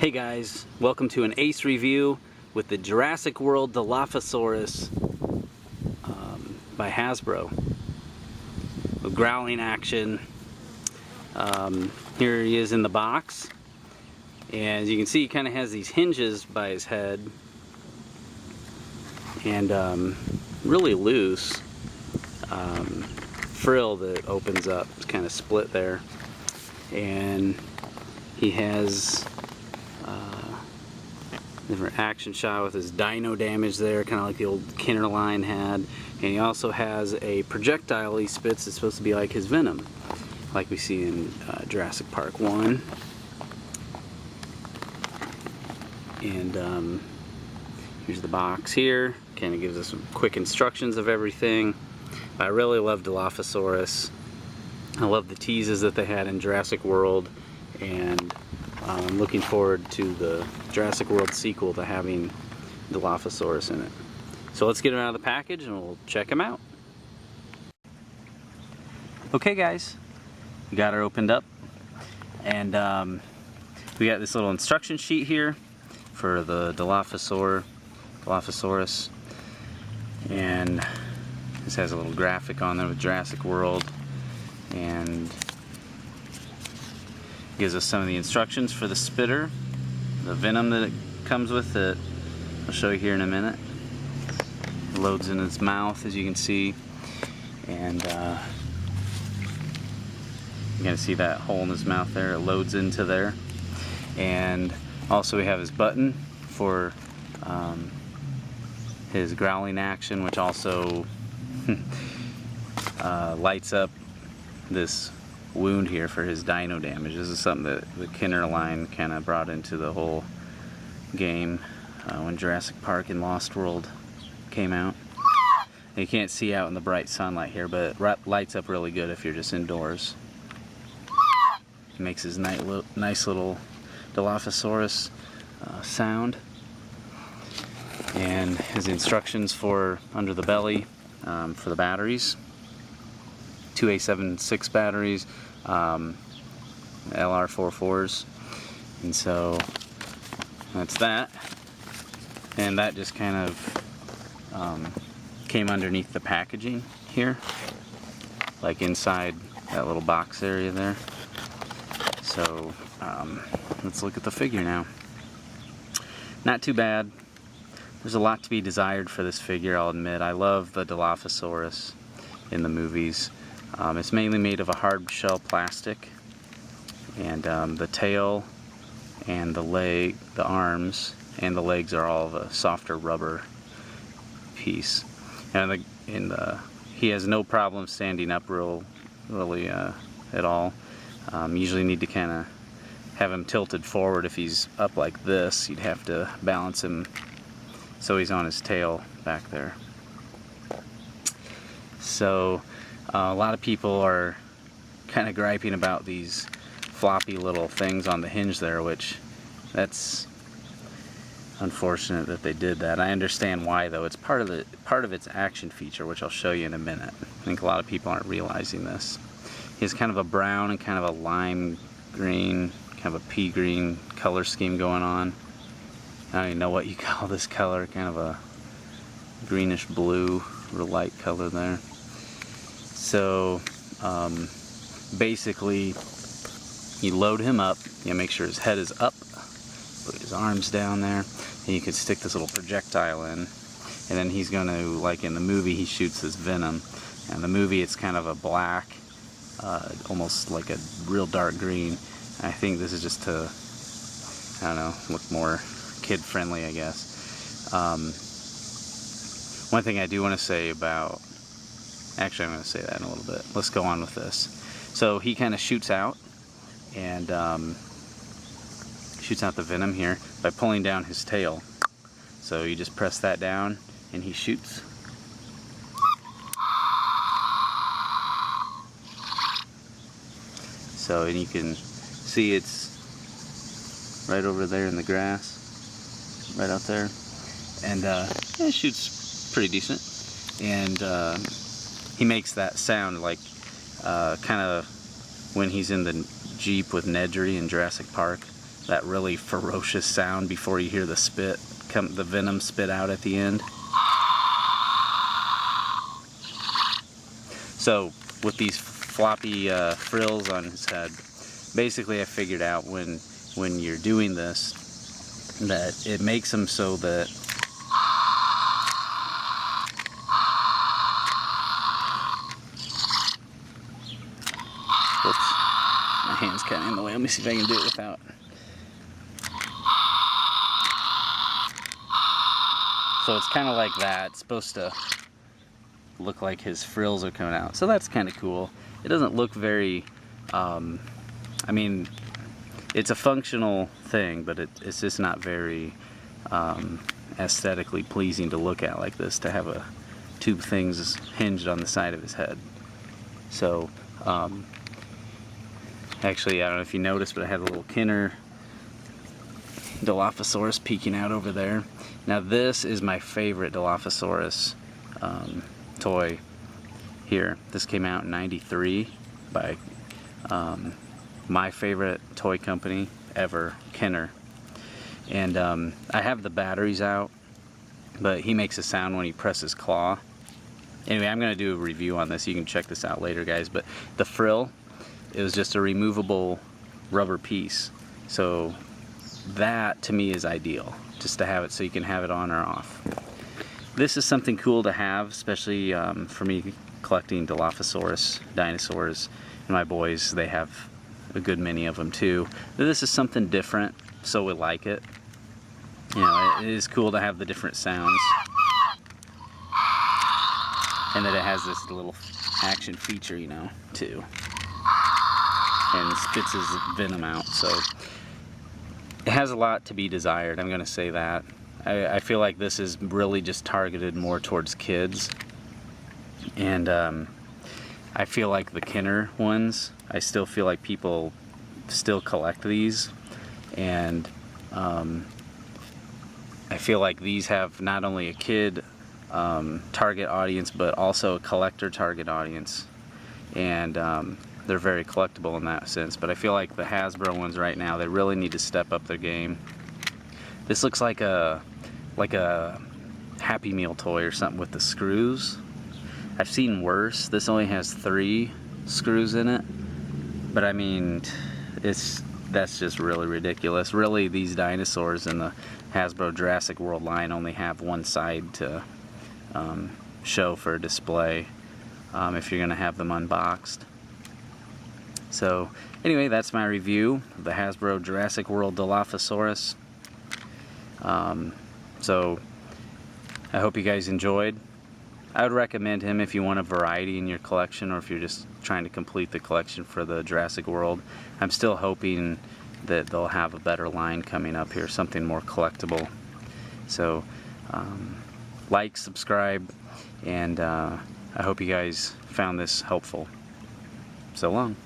Hey guys, welcome to an Ace review with the Jurassic World Dilophosaurus by Hasbro. With growling action. Here he is in the box. And as you can see, he kind of has these hinges by his head. And really loose frill that opens up. It's kind of split there. And he has different action shot with his dino damage there, kind of like the old Kinnerline had. And he also has a projectile he spits that's supposed to be like his venom, like we see in Jurassic Park 1. And here's the box here. Kind of gives us some quick instructions of everything. I really love Dilophosaurus. I love the teases that they had in Jurassic World, and I'm looking forward to the Jurassic World sequel to having Dilophosaurus in it. So let's get him out of the package and we'll check him out. Okay guys, we got her opened up, and we got this little instruction sheet here for the Dilophosaurus, and this has a little graphic on there with Jurassic World, and gives us some of the instructions for the spitter, the venom that it comes with it. I'll show you here in a minute. It loads in its mouth, as you can see, and you're gonna see that hole in his mouth there. It loads into there, and also we have his button for his growling action, which also lights up this wound here for his dino damage. This is something that the Kinnerline kind of brought into the whole game when Jurassic Park and Lost World came out. And you can't see out in the bright sunlight here, but it lights up really good if you're just indoors. It makes his nice little Dilophosaurus sound. And his instructions for under the belly for the batteries. 2 A76 batteries, LR44s, and so that's that. And that just kind of came underneath the packaging here, like inside that little box area there. So let's look at the figure now. Not too bad. There's a lot to be desired for this figure, I'll admit. I love the Dilophosaurus in the movies. It's mainly made of a hard shell plastic, and the tail and the leg, the arms and the legs are all of a softer rubber piece. And he has no problem standing up really at all. Usually need to kind of have him tilted forward. If he's up like this, you'd have to balance him so he's on his tail back there. So a lot of people are kind of griping about these floppy little things on the hinge there, which that's unfortunate that they did that. I understand why though. It's part of its action feature, which I'll show you in a minute. I think a lot of people aren't realizing this. He has kind of a brown and kind of a lime green, kind of a pea green color scheme going on. I don't even know what you call this color, kind of a greenish blue, real light color there. So basically you load him up, you make sure his head is up, put his arms down there, and you can stick this little projectile in, and then he's going to, like in the movie, he shoots his venom. And in the movie it's kind of a black, almost like a real dark green. I think this is just to, I don't know, look more kid friendly, I guess. One thing I do want to say about, actually I'm going to say that in a little bit. Let's go on with this. So he kind of shoots out, and shoots out the venom here by pulling down his tail. So you just press that down and he shoots. So, and you can see it's right over there in the grass, right out there, and yeah, it shoots pretty decent. And he makes that sound like kind of when he's in the Jeep with Nedry in Jurassic Park. that really ferocious sound before you hear the spit, the venom spit out at the end. So with these floppy frills on his head, basically I figured out when you're doing this that it makes them so that whoops, my hand's kind of in the way. Let me see if I can do it without. So it's kind of like that. It's supposed to look like his frills are coming out. So that's kind of cool. It doesn't look very, I mean, it's a functional thing, but it's just not very aesthetically pleasing to look at like this, to have a two things hinged on the side of his head. So, actually, I don't know if you noticed, but I had a little Kenner Dilophosaurus peeking out over there. Now this is my favorite Dilophosaurus toy here. This came out in '93 by my favorite toy company ever, Kenner. And I have the batteries out, but he makes a sound when he presses claw. Anyway, I'm going to do a review on this. You can check this out later, guys. But the frill, it was just a removable rubber piece. So that, to me, is ideal. Just to have it so you can have it on or off. This is something cool to have, especially for me collecting Dilophosaurus dinosaurs. And my boys, they have a good many of them too. But this is something different, so we like it. You know, it is cool to have the different sounds. And that it has this little action feature, you know, too. And spits his venom out, so it has a lot to be desired, I'm going to say that. I feel like this is really just targeted more towards kids. And I feel like the Kenner ones, I still feel like people still collect these. And I feel like these have not only a kid target audience, but also a collector target audience. And they're very collectible in that sense. But I feel like the Hasbro ones right now, they really need to step up their game. This looks like a Happy Meal toy or something with the screws. I've seen worse. This only has 3 screws in it. But I mean, that's just really ridiculous. Really, these dinosaurs in the Hasbro Jurassic World line only have one side to show for display if you're going to have them unboxed. So anyway, that's my review of the Hasbro Jurassic World Dilophosaurus. So I hope you guys enjoyed. I would recommend him if you want a variety in your collection, or if you're just trying to complete the collection for the Jurassic World. I'm still hoping that they'll have a better line coming up here, something more collectible. So like, subscribe, and I hope you guys found this helpful. So long.